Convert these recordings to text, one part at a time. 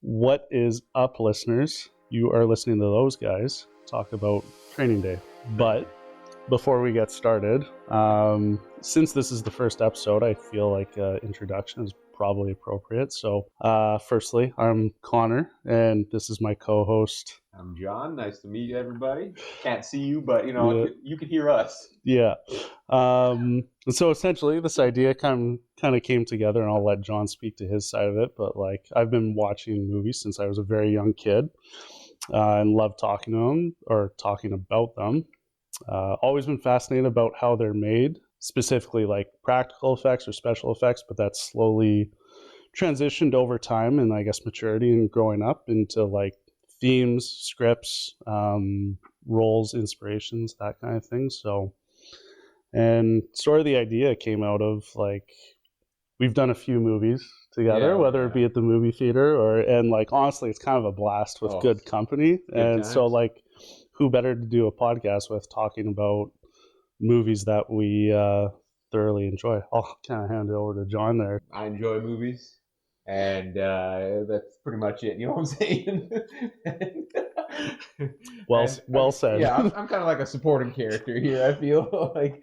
What is up, listeners? You are listening to those guys talk about training day. But before we get started, since this is the first episode, I feel like introduction is probably appropriate. So firstly, I'm Connor, and this is my co-host. I'm John. Nice to meet everybody. Can't see you, but you can hear us. Yeah. So essentially, this idea kind of came together, and I'll let John speak to his side of it. But like, I've been watching movies since I was a very young kid, and love talking to them or talking about them. Always been fascinated about how they're made, specifically like practical effects or special effects, but that's slowly transitioned over time and I guess maturity and growing up into like themes, scripts, roles, inspirations, that kind of thing. So, and sort of the idea came out of like, we've done a few movies together, whether it be at the movie theater and like, honestly, it's kind of a blast with good company. And so like, who better to do a podcast with talking about movies that we thoroughly enjoy? I'll kind of hand it over to John there. I enjoy movies, and that's pretty much it. You know what I'm saying? Well said. Yeah, I'm kind of like a supporting character here. I feel like,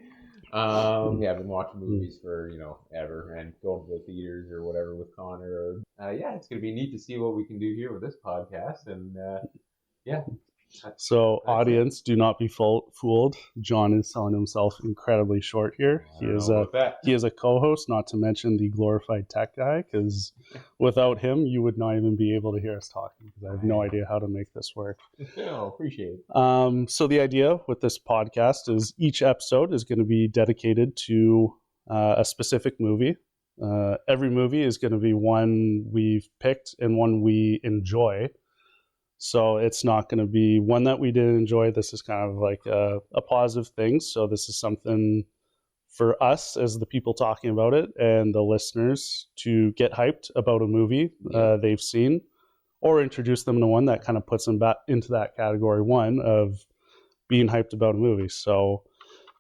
I've been watching movies for ever, and going to the theaters or whatever with Connor. It's gonna be neat to see what we can do here with this podcast, and So, audience, do not be fooled. John is selling himself incredibly short here. He is a co-host, not to mention the glorified tech guy, because without him, you would not even be able to hear us talking, because I have no idea how to make this work. Appreciate it. So the idea with this podcast is each episode is going to be dedicated to a specific movie. Every movie is going to be one we've picked and one we enjoy. So it's not going to be one that we didn't enjoy. This is kind of like a positive thing. So this is something for us as the people talking about it and the listeners to get hyped about a movie they've seen, or introduce them to one that kind of puts them back into that category one of being hyped about a movie. So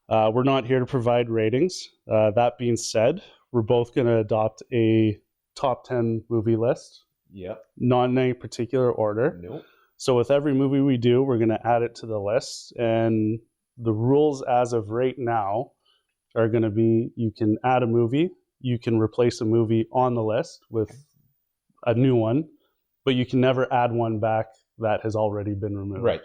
we're not here to provide ratings. That being said, we're both going to adopt a top 10 movie list. Yep. Not in any particular order. Nope. So with every movie we do, we're going to add it to the list. And the rules as of right now are going to be, you can add a movie, you can replace a movie on the list with a new one, but you can never add one back that has already been removed. Right.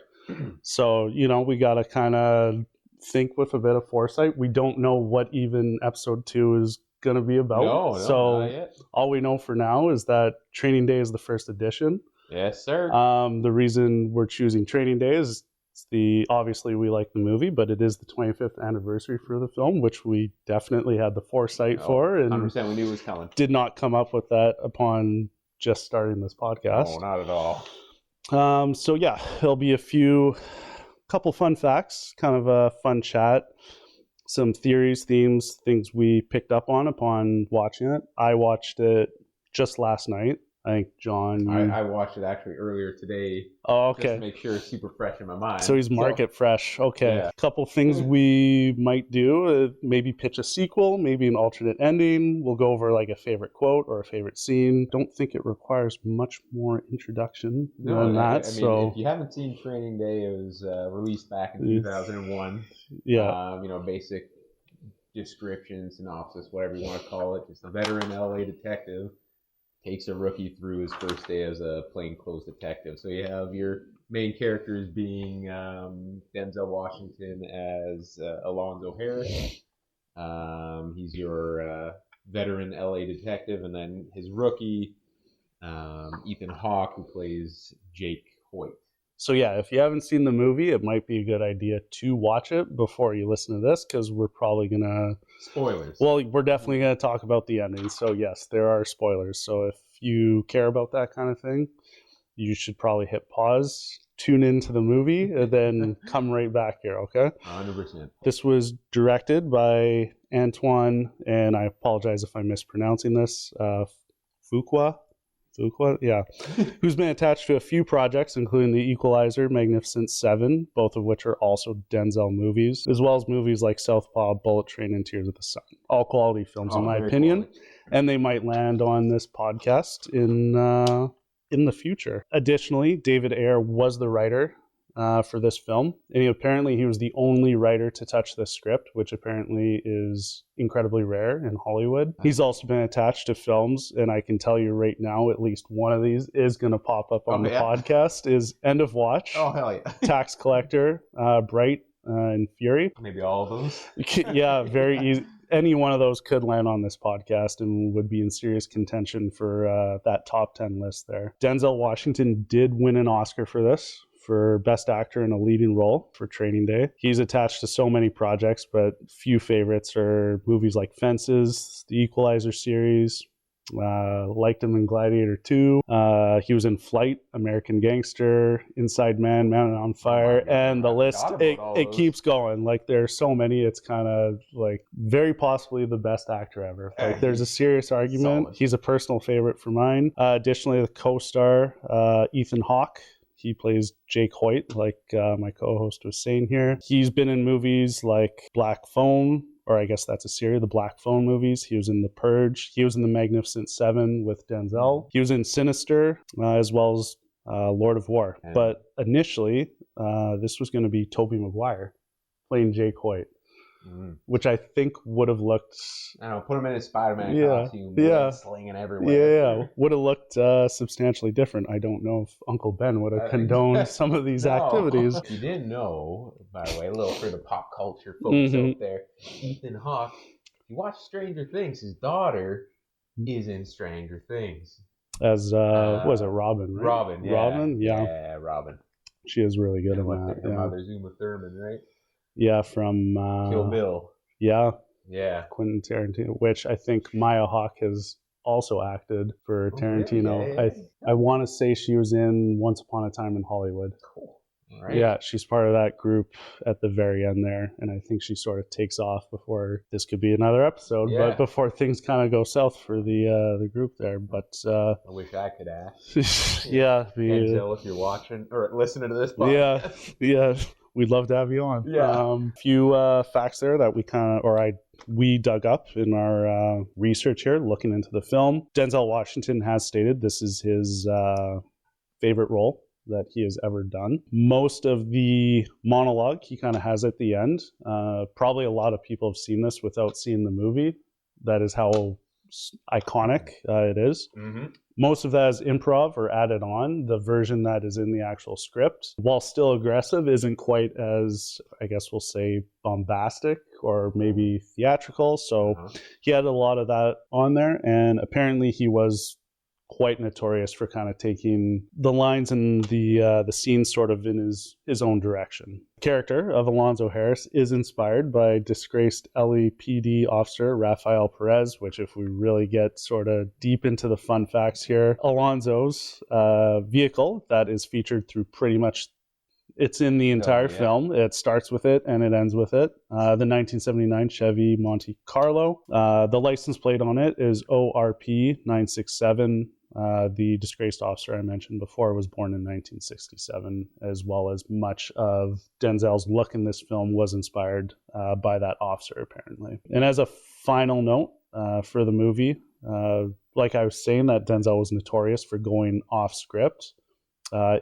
So, we got to kind of think with a bit of foresight. We don't know what even episode 2 is going to be about. No, not yet. All we know for now is that Training Day is the first edition. Yes, sir. The reason we're choosing Training Day is obviously we like the movie, but it is the 25th anniversary for the film, which we definitely had the foresight for, and 100% we knew it was coming. Did not come up with that upon just starting this podcast. No, not at all. So yeah, there'll be a couple fun facts, kind of a fun chat. Some theories, themes, things we picked up on upon watching it. I watched it just last night. I think John... I watched it actually earlier today. Oh, okay. Just to make sure it's super fresh in my mind. So he's market fresh. Okay. Yeah. A couple things we might do. Maybe pitch a sequel, maybe an alternate ending. We'll go over like a favorite quote or a favorite scene. Don't think it requires much more introduction than that. I mean, if you haven't seen Training Day, it was released back in 2001. Yeah. Basic description, synopsis, whatever you want to call it. Just a veteran LA detective takes a rookie through his first day as a plainclothes detective. So you have your main characters being Denzel Washington as Alonzo Harris. He's your veteran LA detective, and then his rookie, Ethan Hawke, who plays Jake Hoyt. So yeah, if you haven't seen the movie, it might be a good idea to watch it before you listen to this, because we're probably going to... Spoilers. Well, we're definitely going to talk about the ending. So yes, there are spoilers. So if you care about that kind of thing, you should probably hit pause, tune into the movie, and then come right back here, okay? 100%. This was directed by Antoine, and I apologize if I'm mispronouncing this, Fuqua, yeah, who's been attached to a few projects, including The Equalizer, Magnificent Seven, both of which are also Denzel movies, as well as movies like Southpaw, Bullet Train, and Tears of the Sun. All quality films, in my opinion, and they might land on this podcast in in the future. Additionally, David Ayer was the writer for this film, and apparently he was the only writer to touch this script, which apparently is incredibly rare in Hollywood. He's also been attached to films, and I can tell you right now, at least one of these is going to pop up on the podcast, is End of Watch, hell yeah. Tax Collector, Bright, and Fury. Maybe all of those. Yeah, very easy. Any one of those could land on this podcast and would be in serious contention for that top 10 list there. Denzel Washington did win an Oscar for this, for Best Actor in a Leading Role for Training Day. He's attached to so many projects, but few favorites are movies like Fences, the Equalizer series. Liked him in Gladiator 2. He was in Flight, American Gangster, Inside Man, Man on Fire, and the list, it keeps going. Like, there's so many, it's kind of like very possibly the best actor ever. Like, there's a serious argument. Solid. He's a personal favorite for mine. Additionally, the co-star, Ethan Hawke. He plays Jake Hoyt, like my co-host was saying here. He's been in movies like Black Phone, or I guess that's a series, the Black Phone movies. He was in The Purge. He was in The Magnificent Seven with Denzel. He was in Sinister, as well as Lord of War. But initially, this was going to be Tobey Maguire playing Jake Hoyt, which I think would have looked... I don't know, put him in his Spider-Man costume, slinging everywhere. Yeah, would have looked substantially different. I don't know if Uncle Ben would have condoned some of these activities. If you didn't know, by the way, a little for the pop culture folks out there, Ethan Hawke, if you watch Stranger Things, his daughter is in Stranger Things. As, was it Robin, right? Robin, yeah. Robin, yeah. Yeah, Robin. She is really good in that. Her mother's Uma Thurman, right? Yeah, from... Kill Bill. Yeah, Quentin Tarantino, which I think Maya Hawke has also acted for Tarantino. Yeah. I want to say she was in Once Upon a Time in Hollywood. Cool. Right. Yeah, she's part of that group at the very end there, and I think she sort of takes off before this could be another episode, but before things kind of go south for the group there. But I wish I could ask. Denzel, if you're watching or listening to this podcast. Yeah. We'd love to have you on. Yeah. Few facts there that we dug up in our research here, looking into the film. Denzel Washington has stated this is his favorite role that he has ever done. Most of the monologue he kind of has at the end. Probably a lot of people have seen this without seeing the movie. That is how iconic it is. Mm-hmm. Most of that is improv or added on. The version that is in the actual script, while still aggressive, isn't quite as, I guess we'll say, bombastic or maybe theatrical. So he had a lot of that on there, and apparently he was quite notorious for kind of taking the lines and the scenes sort of in his own direction. The character of Alonzo Harris is inspired by disgraced LAPD officer Rafael Perez, which if we really get sort of deep into the fun facts here, Alonzo's vehicle that is featured through pretty much, it's in the entire film. It starts with it and it ends with it. The 1979 Chevy Monte Carlo. The license plate on it is ORP 967. The disgraced officer I mentioned before was born in 1967, as well as much of Denzel's look in this film was inspired by that officer, apparently. And as a final note for the movie, like I was saying, that Denzel was notorious for going off script.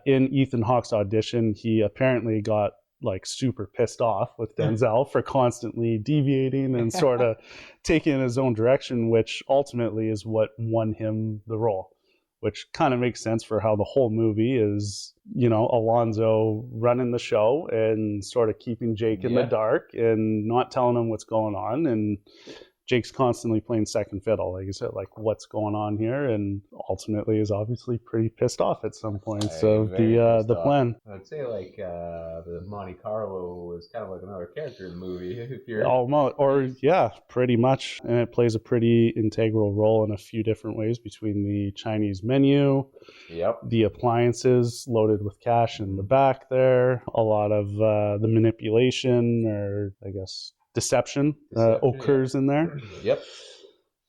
In Ethan Hawke's audition, he apparently got like super pissed off with Denzel for constantly deviating and sort of taking in his own direction, which ultimately is what won him the role, which kind of makes sense for how the whole movie is, Alonzo running the show and sort of keeping Jake in the dark and not telling him what's going on. And Jake's constantly playing second fiddle, like you said, like what's going on here, and ultimately is obviously pretty pissed off at some points of the plan. I'd say like the Monte Carlo was kind of like another character in the movie. If you're almost, pretty much, and it plays a pretty integral role in a few different ways between the Chinese menu, the appliances loaded with cash in the back there, a lot of the manipulation or I guess deception occurs in there.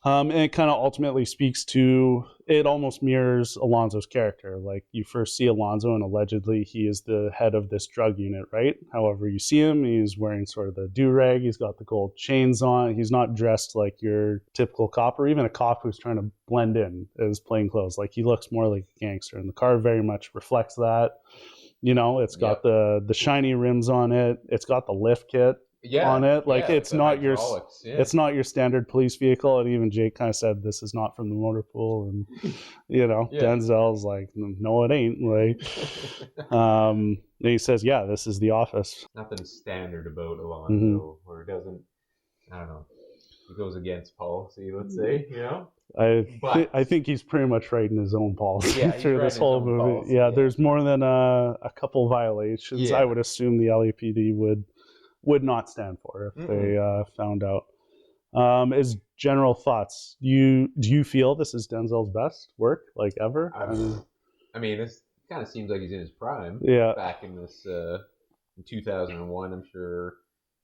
And it kind of ultimately speaks to, it almost mirrors Alonzo's character. Like, you first see Alonzo and allegedly he is the head of this drug unit, right? However you see him, he's wearing sort of the do-rag, he's got the gold chains on, he's not dressed like your typical cop or even a cop who's trying to blend in as plain clothes. Like, he looks more like a gangster, and the car very much reflects that. You know, it's got the shiny rims on it, it's got the lift kit on it. Like, it's not your it's not your standard police vehicle. And even Jake kind of said, this is not from the motor pool. And you know, Denzel's like, no, it ain't. Like, and he says, yeah, this is the office. Nothing standard about Alonzo, or it doesn't, I don't know, he goes against policy, let's say, you know. I think he's pretty much writing his own policy through this whole movie. Policy, yeah, there's more than a couple violations. I would assume the LAPD would not stand for if they found out. As general thoughts, do you feel this is Denzel's best work, like, ever? I mean, this kind of seems like he's in his prime. Back in this in 2001, I'm sure.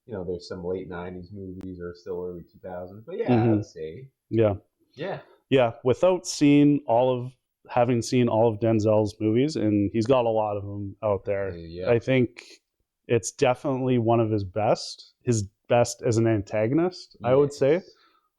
You know, there's some late 90s movies or still early 2000s, but I'd say. Yeah. Without having seen all of Denzel's movies, and he's got a lot of them out there. I think it's definitely one of his best as an antagonist, I would say.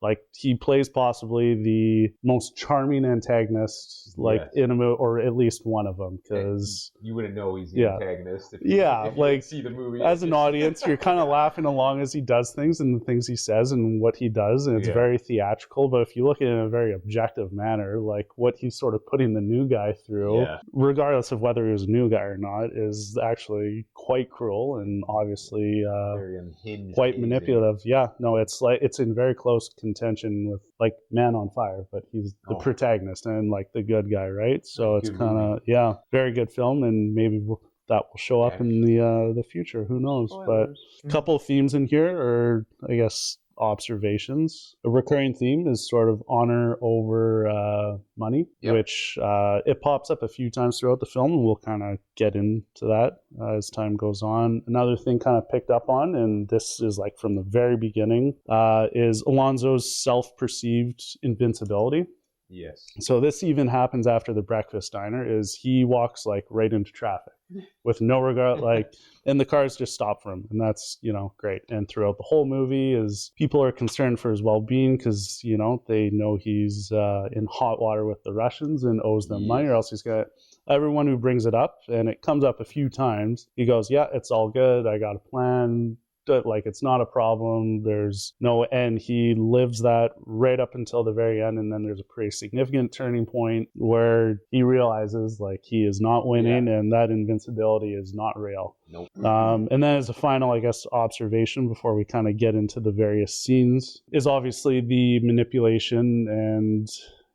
Like, he plays possibly the most charming antagonist, like, in a movie, or at least one of them, because you wouldn't know he's the antagonist if you like, see the movie. As an audience, you're kind of laughing along as he does things and the things he says and what he does, and it's very theatrical. But if you look at it in a very objective manner, like, what he's sort of putting the new guy through, regardless of whether he was a new guy or not, is actually quite cruel and obviously very unhinged, quite manipulative. It's like, it's in very close contention with, like, Man on Fire, but he's the protagonist and, like, the good guy, right? So it's kind of very good film, and maybe that will show up in the future. Who knows? But a couple of themes in here, or I guess observations. A recurring theme is sort of honor over money, which it pops up a few times throughout the film, and we'll kind of get into that as time goes on. Another thing kind of picked up on, and this is like from the very beginning, is Alonzo's self-perceived invincibility. Yes. So this even happens after the breakfast diner, is he walks like right into traffic with no regard, like, and the cars just stop for him, and that's, you know, great. And throughout the whole movie is people are concerned for his well-being, because, you know, they know he's in hot water with the Russians and owes them money, or else he's got everyone who brings it up, and it comes up a few times, he goes, yeah, it's all good, I got a plan. Like, it's not a problem, there's no end. He lives that right up until the very end, and then there's a pretty significant turning point where he realizes, like, he is not winning, and that invincibility is not real. Nope. And then as a final, I guess, observation before we kind of get into the various scenes, is obviously the manipulation and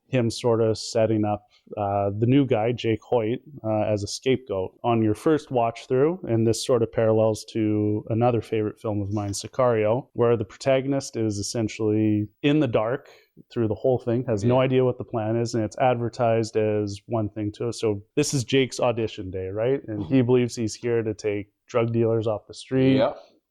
him sort of setting up the new guy, Jake Hoyt, as a scapegoat. On your first watch through, and this sort of parallels to another favorite film of mine, Sicario, where the protagonist is essentially in the dark through the whole thing, has no idea what the plan is, and it's advertised as one thing to us. So this is Jake's audition day, right? And he believes he's here to take drug dealers off the street,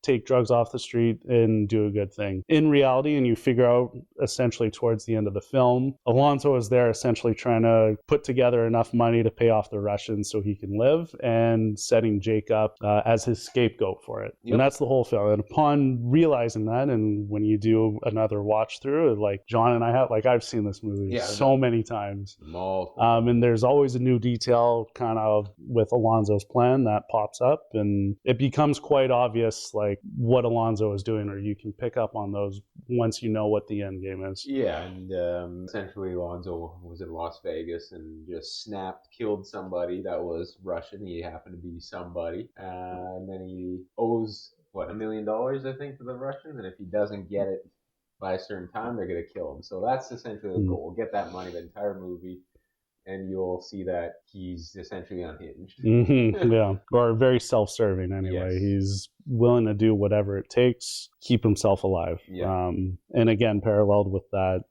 take drugs off the street, and do a good thing. In reality, and you figure out essentially towards the end of the film, Alonzo is there essentially trying to put together enough money to pay off the Russians so he can live, and setting Jake up as his scapegoat for it. And that's the whole film. And upon realizing that, and when you do another watch through, like John and I have, like, I've seen this movie so many times. And there's always a new detail kind of with Alonzo's plan that pops up, and it becomes quite obvious, like, what Alonzo is doing, or you can pick up on those once you know what the end game is. And essentially Alonzo was in Las Vegas and just killed somebody that was Russian. He happened to be somebody, and then he owes $1 million, I think, to the Russians, and if he doesn't get it by a certain time, they're going to kill him. So that's essentially the goal: get that money the entire movie, and you'll see that he's essentially unhinged. Or very self-serving anyway. He's willing to do whatever it takes, keep himself alive. And again, paralleled with that,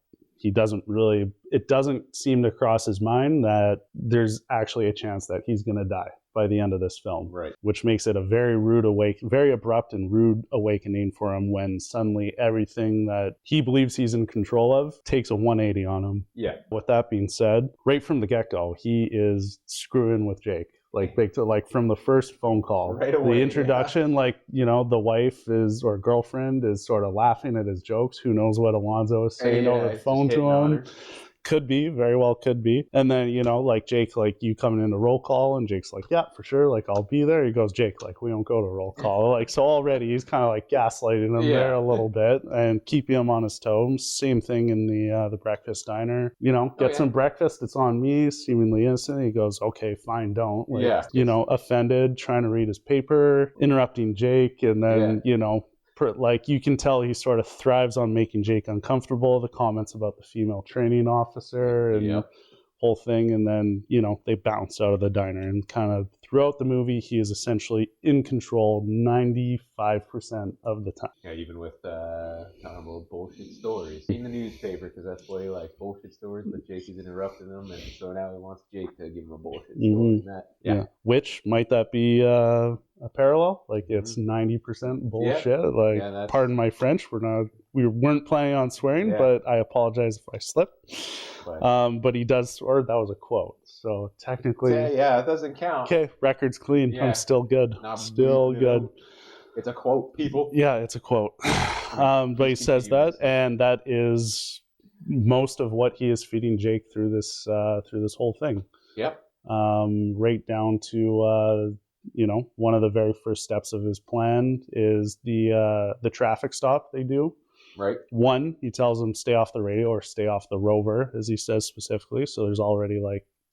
it doesn't seem to cross his mind that there's actually a chance that he's going to die by the end of this film, Right. which makes it a very abrupt and rude awakening for him when suddenly everything that he believes he's in control of takes a 180 on him. Yeah. With that being said, right from the get-go, he is screwing with Jake. Like from the first phone call, right away, the introduction, the wife or girlfriend is sort of laughing at his jokes. Who knows what Alonzo is saying over the phone to him? Could be, very well could be. And then, Jake, you coming into roll call, and Jake's like, yeah, for sure, I'll be there. He goes, Jake, we don't go to roll call. So already he's kind of gaslighting him there a little bit and keeping him on his toes. Same thing in the breakfast diner. Get some breakfast, it's on me, seemingly innocent. He goes, okay, fine, don't. Offended, trying to read his paper, interrupting Jake, and then, you can tell he sort of thrives on making Jake uncomfortable. The comments about the female training officer and whole thing, and then they bounce out of the diner. And kind of throughout the movie, he is essentially in control 95% of the time. Yeah, even with talking about bullshit stories in the newspaper, because that's what he likes, bullshit stories. But Jake is interrupting them, and so now he wants Jake to give him a bullshit story. And which might that be a parallel? It's 90% bullshit. Pardon my French. We weren't planning on swearing, but I apologize if I slipped. But he does, or that was a quote. So technically, it doesn't count. Okay, record's clean. I'm still good. Good. It's a quote, people. Yeah, it's a quote. But he says that, and that is most of what he is feeding Jake through this whole thing. Yep. Right down to one of the very first steps of his plan is the traffic stop they do. Right. One, he tells him stay off the radio or stay off the rover, as he says specifically. So there's already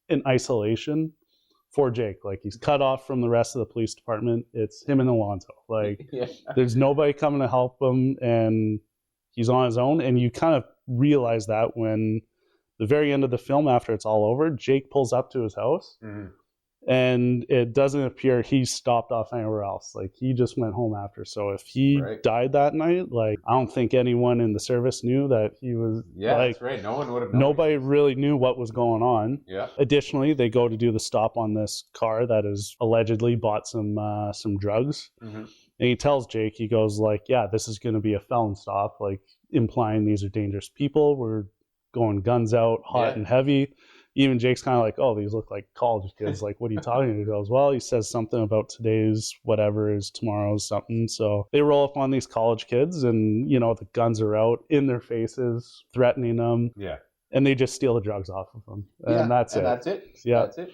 an isolation for Jake. He's cut off from the rest of the police department. It's him and Alonzo. There's nobody coming to help him, and he's on his own. And you kind of realize that when the very end of the film, after it's all over, Jake pulls up to his house. Mm-hmm. And it doesn't appear he stopped off anywhere else. He just went home after. So if he died that night, I don't think anyone in the service knew that he was. Yeah, that's right. No one would have known. Nobody really knew what was going on. Yeah. Additionally, they go to do the stop on this car that has allegedly bought some drugs. Mm-hmm. And he tells Jake, he goes this is going to be a felon stop, implying these are dangerous people. We're going guns out, hot and heavy. Even Jake's kind of oh, these look like college kids. What are you talking about? He goes, well, he says something about today's whatever is tomorrow's something. So they roll up on these college kids, and, the guns are out in their faces, threatening them. Yeah. And they just steal the drugs off of them. And that's it. That's it. Yeah. That's it.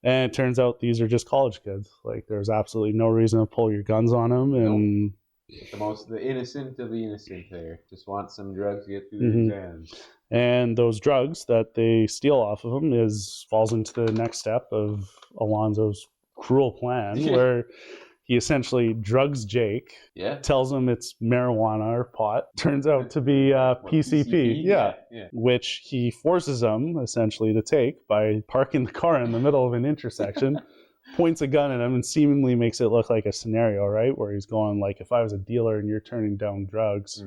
And it turns out these are just college kids. There's absolutely no reason to pull your guns on them. And the innocent of the innocent there. Just want some drugs to get through the exams. And those drugs that they steal off of him falls into the next step of Alonzo's cruel plan, where he essentially drugs Jake, tells him it's marijuana or pot. Turns out to be PCP, which he forces him essentially to take by parking the car in the middle of an intersection. Points a gun at him and seemingly makes it look like a scenario, right? Where he's going if I was a dealer and you're turning down drugs,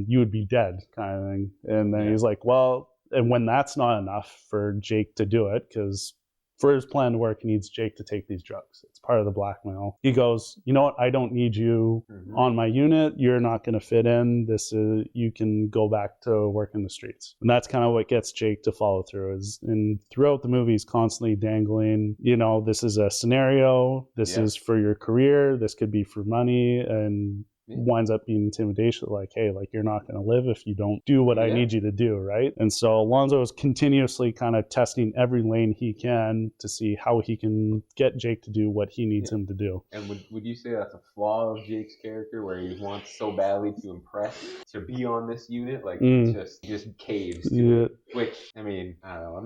you would be dead, kind of thing. And then he's well, and when that's not enough for Jake to do it, because for his plan to work, he needs Jake to take these drugs. It's part of the blackmail. He goes, you know what? I don't need you on my unit. You're not going to fit in. You can go back to work in the streets. And that's kind of what gets Jake to follow through. And throughout the movie, he's constantly dangling, this is a scenario. This is for your career. This could be for money. And winds up being intimidation, hey, you're not going to live if you don't do what I need you to do, right? And so Alonzo is continuously kind of testing every lane he can to see how he can get Jake to do what he needs him to do. And would you say that's a flaw of Jake's character, where he wants so badly to impress, to be on this unit, just caves to it? Which, I don't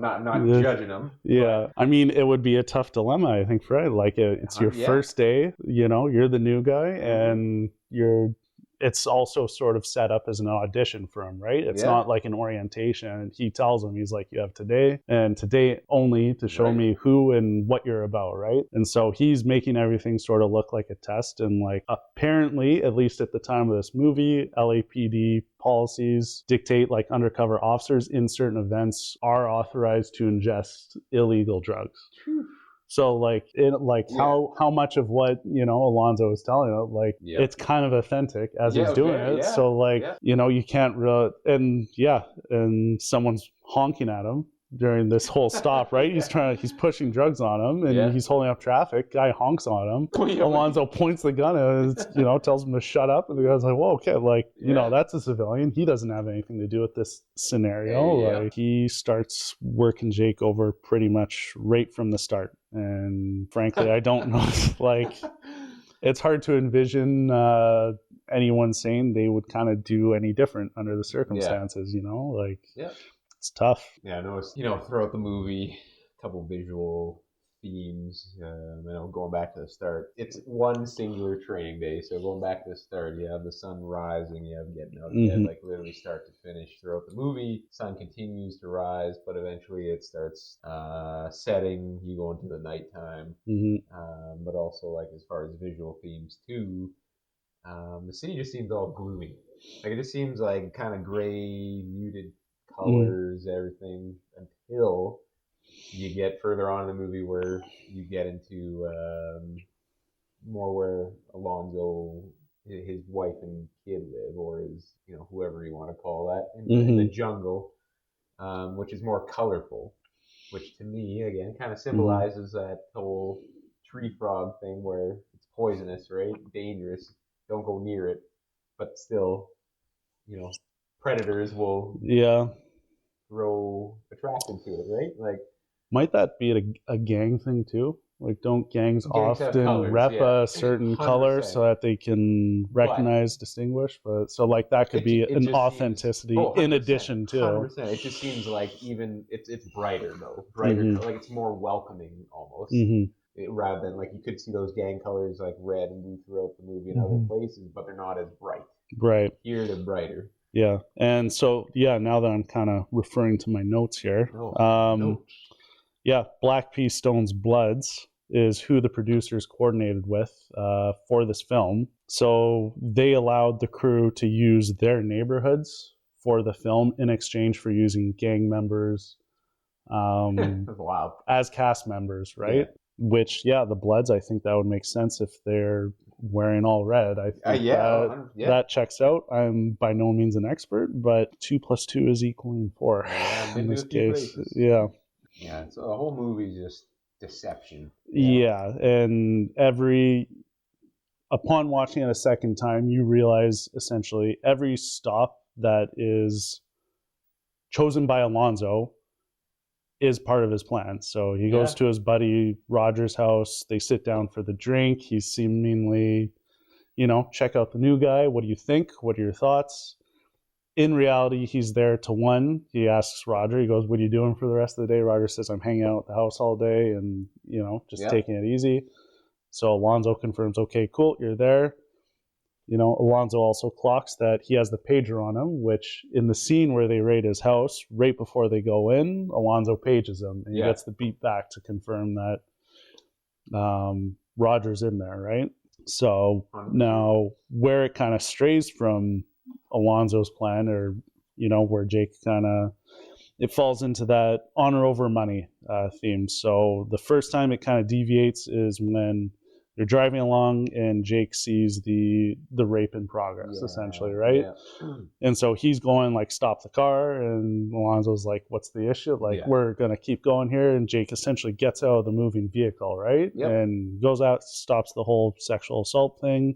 know, I'm not judging him. Yeah, it would be a tough dilemma, I think, for it's your first day, you're the new guy, and you're it's also sort of set up as an audition for him, right? It's not like an orientation. He tells him, he's like, you have today and today only to show me who and what you're about, right? And so he's making everything sort of look like a test. And like, apparently, at least at the time of this movie, LAPD policies dictate like undercover officers in certain events are authorized to ingest illegal drugs. So like how much of what Alonzo is telling him, like it's kind of authentic as he's doing it. So like you can't really and someone's honking at him during this whole stop, right? He's pushing drugs on him and he's holding up traffic. Guy honks on him. Alonzo points the gun and tells him to shut up, and the guy's like, "Whoa, okay, like that's a civilian. He doesn't have anything to do with this scenario." Like he starts working Jake over pretty much right from the start. And frankly, I don't know. Like, it's hard to envision anyone saying they would kind of do any different under the circumstances. Like. It's tough. Yeah, I know. Throughout the movie, a couple visual themes. Going back to the start, it's one singular training day. So going back to the start, you have the sun rising, you have getting out of bed, like literally start to finish. Throughout the movie, sun continues to rise, but eventually it starts setting. You go into the nighttime, but also like as far as visual themes too. The city just seems all gloomy. Like it just seems like kind of gray, muted colors, everything, until you get further on in the movie where you get into more where Alonzo, his wife and kid live, or his, whoever you want to call that, in the jungle, which is more colorful, which to me, again, kind of symbolizes that whole tree frog thing where it's poisonous, right? Dangerous. Don't go near it. But still, predators will throw attraction to it, right? Like, might that be a gang thing too? Like, don't gangs often rep a certain 100%. Color so that they can recognize, distinguish? But so like that could be an authenticity in addition to. 100%. It just seems like even it's brighter though, like it's more welcoming almost. Rather than like you could see those gang colors like red and blue throughout the movie in other places, but they're not as bright. Right. Here they're brighter. Yeah, and so now that I'm kind of referring to my notes here, Black P. Stone's Bloods is who the producers coordinated with for this film. So they allowed the crew to use their neighborhoods for the film in exchange for using gang members as cast members, right? Yeah. Which, the Bloods, I think that would make sense if they're wearing all red. I think that checks out. I'm by no means an expert, but 2 + 2 is equaling 4 in this case. Yeah, so the whole movie is just deception. Yeah, and upon watching it a second time, you realize essentially every stop that is chosen by Alonzo is part of his plan. So he goes to his buddy Roger's house. They sit down for the drink. He's seemingly, check out the new guy. What do you think? What are your thoughts? In reality, he's there to he asks Roger, he goes, what are you doing for the rest of the day? Roger says, I'm hanging out at the house all day and, just taking it easy. So Alonzo confirms, okay, cool, you're there. Alonzo also clocks that he has the pager on him, which in the scene where they raid his house, right before they go in, Alonzo pages him and he gets the beat back to confirm that Roger's in there, right? So now where it kind of strays from Alonzo's plan, or, where Jake it falls into that honor over money theme. So the first time it kind of deviates is when they're driving along and Jake sees the rape in progress, essentially, right? Yeah. And so he's going like, stop the car, and Alonzo's like, what's the issue? Like, we're going to keep going here. And Jake essentially gets out of the moving vehicle, right? Yep. And goes out, stops the whole sexual assault thing.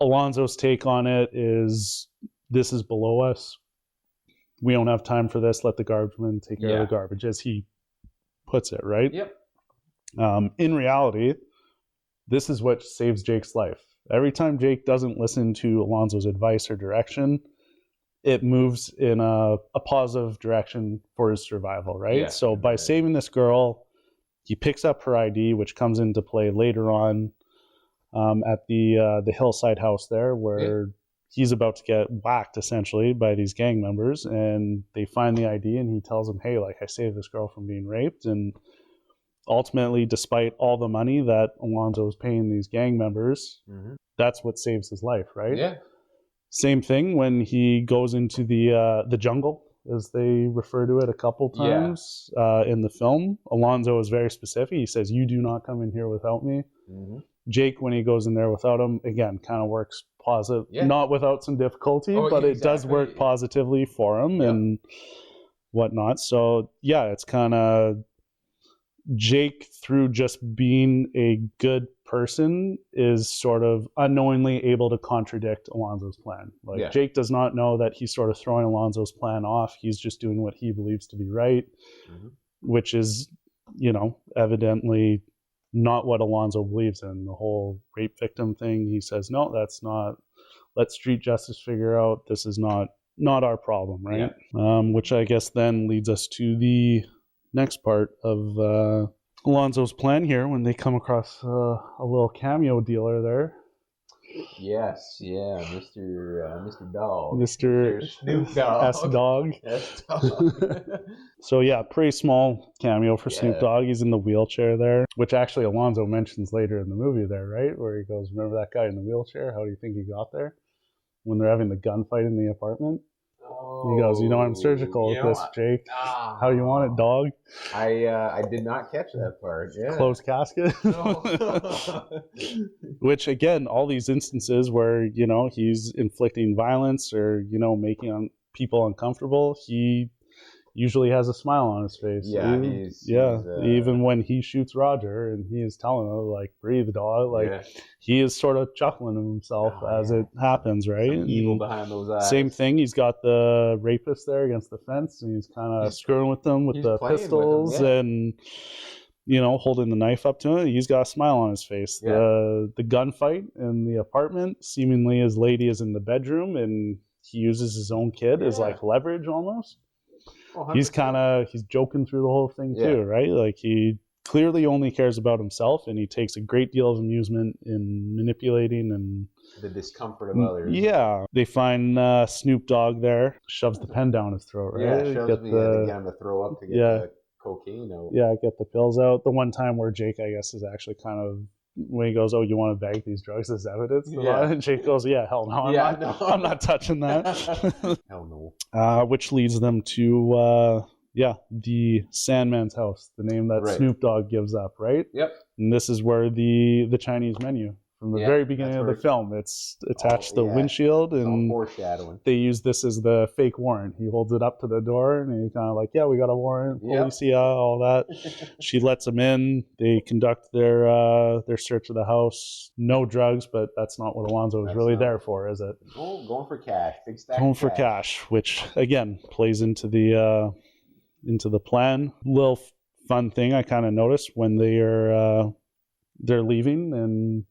Alonzo's take on it is, this is below us. We don't have time for this. Let the garbage man take care of the garbage, as he puts it, right? Yep. In reality, this is what saves Jake's life. Every time Jake doesn't listen to Alonzo's advice or direction, it moves in a positive direction for his survival, right? Yeah, so by saving this girl, he picks up her ID, which comes into play later on. at the hillside house there, where he's about to get whacked essentially by these gang members, and they find the ID, and he tells them, "Hey, like I saved this girl from being raped," and ultimately, despite all the money that Alonzo is paying these gang members, that's what saves his life, right? Yeah. Same thing when he goes into the jungle, as they refer to it a couple times in the film. Alonzo is very specific. He says, "You do not come in here without me." Jake, when he goes in there without him, again, kind of works positive, not without some difficulty, but it does work positively for him and whatnot. So yeah, it's kind of Jake, through just being a good person, is sort of unknowingly able to contradict Alonzo's plan. Like Jake does not know that he's sort of throwing Alonzo's plan off. He's just doing what he believes to be right, which is, evidently not what Alonzo believes in. The whole rape victim thing, he says, no, that's not, let street justice figure out, this is not our problem, right? Which I guess then leads us to the next part of Alonzo's plan here, when they come across a little cameo dealer there. Yes, Mr. Dog. Mr. Snoop Dogg. S-Dog. S-Dog. So yeah, pretty small cameo for Snoop Dogg. He's in the wheelchair there, which actually Alonzo mentions later in the movie there, right? Where he goes, "Remember that guy in the wheelchair? How do you think he got there?" When they're having the gunfight in the apartment. He goes, "I'm surgical with this, Jake. How do you want it, dog?" I did not catch that part. Yeah. Closed casket. Which again, all these instances where he's inflicting violence or making people uncomfortable, he usually has a smile on his face. Yeah, even when he shoots Roger and he is telling him, like, "Breathe, dog," like he is sort of chuckling to himself as it happens, right? Some evil behind those eyes. Same thing, he's got the rapist there against the fence, and he's kind of screwing with them with the pistols and holding the knife up to him. He's got a smile on his face. The gunfight in the apartment, seemingly his lady is in the bedroom and he uses his own kid as like leverage almost. 100%. He's joking through the whole thing too, right? Like, he clearly only cares about himself, and he takes a great deal of amusement in manipulating and the discomfort of others. Yeah, they find Snoop Dogg there, shoves the pen down his throat, right? Yeah, shoves me to get him to throw up to get the cocaine out. Yeah, get the pills out. The one time where Jake, I guess, is actually kind of, when he goes, "Oh, you want to bag these drugs as evidence?" And Jake goes, "Yeah, hell no, I'm not touching that." Hell no. Which leads them to the Sandman's house, the name that Snoop Dogg gives up, right? Yep. And this is where the Chinese menu, from the very beginning of the film, it's attached to the windshield, and foreshadowing. They use this as the fake warrant. He holds it up to the door, and he's kind of like, "Yeah, we got a warrant, policia, all that." She lets him in. They conduct their search of the house. No drugs, but that's not what Alonzo is really there for, is it? Going for cash. Big stack Going of for cash, which again plays into the plan. Little fun thing I kind of noticed when they're leaving, and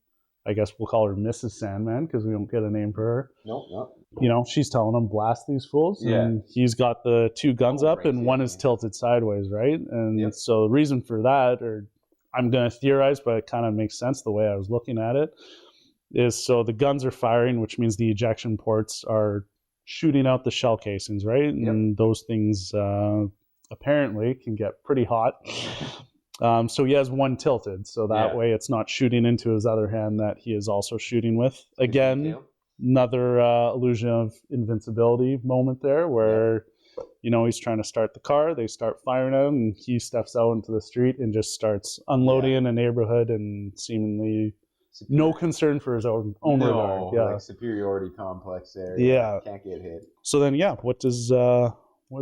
I guess we'll call her Mrs. Sandman because we don't get a name for her. Nope. She's telling him, "Blast these fools." And he's got the two guns up, and one is tilted sideways, right? And so the reason for that, or I'm going to theorize, but it kind of makes sense the way I was looking at it, is so the guns are firing, which means the ejection ports are shooting out the shell casings, right? And those things apparently can get pretty hot. So he has one tilted, so that way it's not shooting into his other hand that he is also shooting with. Again, another illusion of invincibility moment there, where he's trying to start the car, they start firing at him, and he steps out into the street and just starts unloading in a neighborhood, and seemingly no concern for his own regard. Like superiority complex there. Can't get hit. So then, what does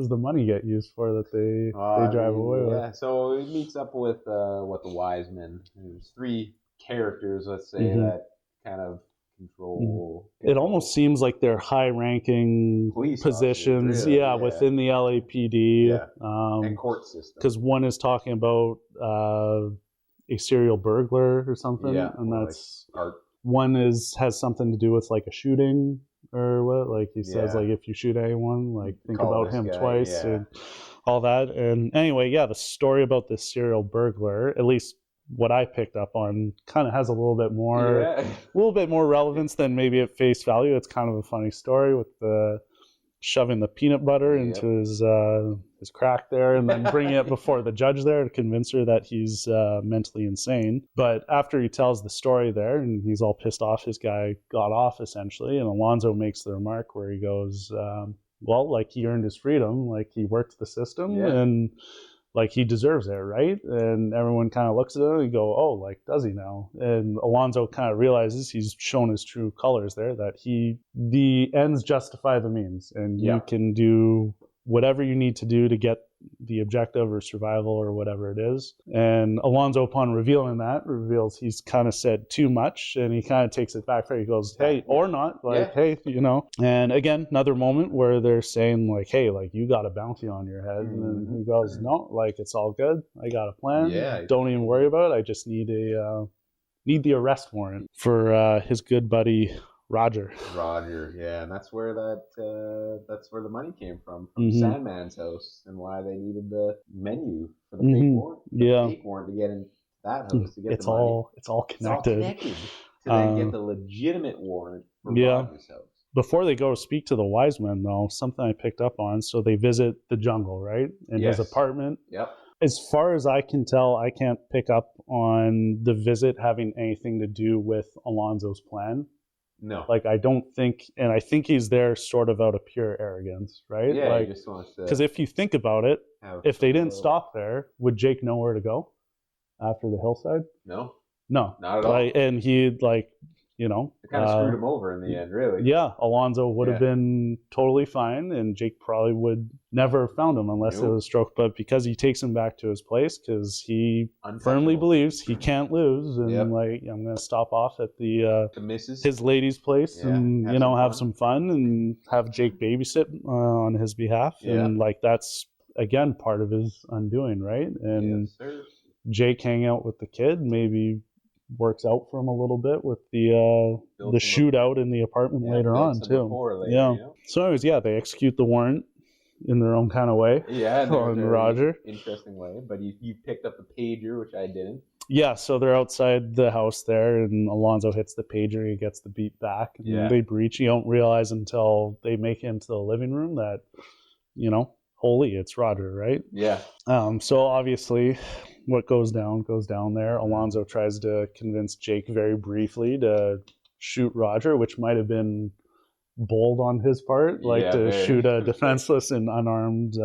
the money get used for that they drive away with? Yeah, so it meets up with the wise men. There's three characters, let's say, that kind of control. It almost seems like they're high-ranking police positions, really, within the LAPD. And court system. Because one is talking about a serial burglar or something, and that's one has something to do with like a shooting. Or what, like he says, like, if you shoot anyone, like, think about him twice and all that. And anyway, the story about this serial burglar, at least what I picked up on kind of has a little bit more relevance than maybe at face value. It's kind of a funny story with the shoving the peanut butter into his crack there and then bringing it before the judge there to convince her that he's mentally insane. But after he tells the story there and he's all pissed off, his guy got off essentially, and Alonzo makes the remark where he goes, well, like he earned his freedom, like he worked the system and like he deserves it, right? And everyone kind of looks at him and go, oh, like does he now? And Alonzo kind of realizes he's shown his true colors there, that the ends justify the means, and you can do whatever you need to do to get the objective or survival or whatever it is. And Alonzo, upon revealing that, reveals he's kind of said too much, and he kind of takes it back. He goes, hey, or not, like, hey, you know. And again, another moment where they're saying like, hey, like you got a bounty on your head. And he goes, no, like it's all good. I got a plan. Don't even worry about it. I just need the arrest warrant for his good buddy Roger, and that's where the money came from Sandman's house, and why they needed the menu for the fake warrant. Fake warrant to get in that house to get the money. It's all connected. To then get the legitimate warrant for Roger's house. Before they go speak to the wise men, though, something I picked up on. So they visit the jungle, right, in his apartment. Yep. As far as I can tell, I can't pick up on the visit having anything to do with Alonzo's plan. No. Like, I don't think, and I think he's there sort of out of pure arrogance, right? Yeah, like, he just wants to... Because if you think about it, if they didn't stop there, would Jake know where to go after the hillside? No. No. Not at all. And he'd, like, you know... It kind of screwed him over in the end, really. Yeah, Alonzo would have been totally fine, and Jake probably would never have found him unless it was a stroke. But because he takes him back to his place, because he firmly believes he can't lose, and like, I'm going to stop off at his lady's place and, you know, have some fun and have Jake babysit on his behalf. And, like, that's, again, part of his undoing, right? And Jake hang out with the kid, maybe works out for him a little bit with the shootout in the apartment later on too. So anyways, they execute the warrant in their own kind of way. On Roger. Interesting way. But you picked up the pager, which I didn't. Yeah, so they're outside the house there, and Alonzo hits the pager. He gets the beat back. And they breach. You don't realize until they make it into the living room that, you know, holy, it's Roger, right? Yeah. So obviously, what goes down there. Alonzo tries to convince Jake very briefly to shoot Roger, which might have been bold on his part, shoot a defenseless and unarmed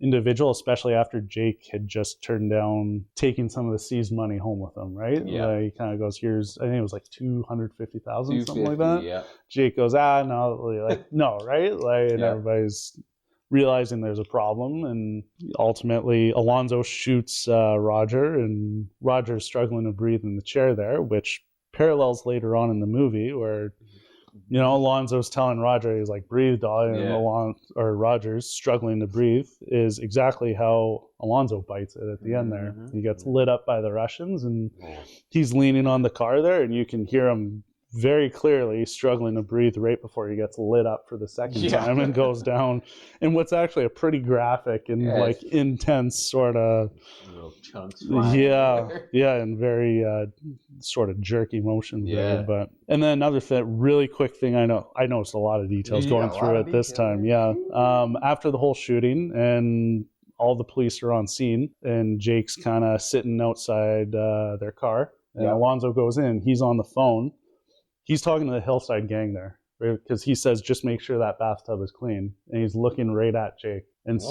individual, especially after Jake had just turned down taking some of the seized money home with him, right? He kind of goes, here's, I think it was like $250,000, something like that. Jake goes, no, like, no, right? Like, and everybody's realizing there's a problem, and ultimately Alonzo shoots Roger, and Roger's struggling to breathe in the chair there, which parallels later on in the movie where, you know, Alonzo's telling Roger, he's like, breathe, dog, and Roger's struggling to breathe is exactly how Alonzo bites it at the end there. He gets lit up by the Russians, and he's leaning on the car there, and you can hear him very clearly struggling to breathe right before he gets lit up for the second time and goes down. And what's actually a pretty graphic and like intense sort of chunks and very sort of jerky motions there. But and then another really quick thing, I noticed a lot of details going through it this time. After the whole shooting and all the police are on scene and Jake's kind of sitting outside their car, and Alonzo goes in, he's on the phone. He's talking to the Hillside gang there, right? Because he says, just make sure that bathtub is clean. And he's looking right at Jake. And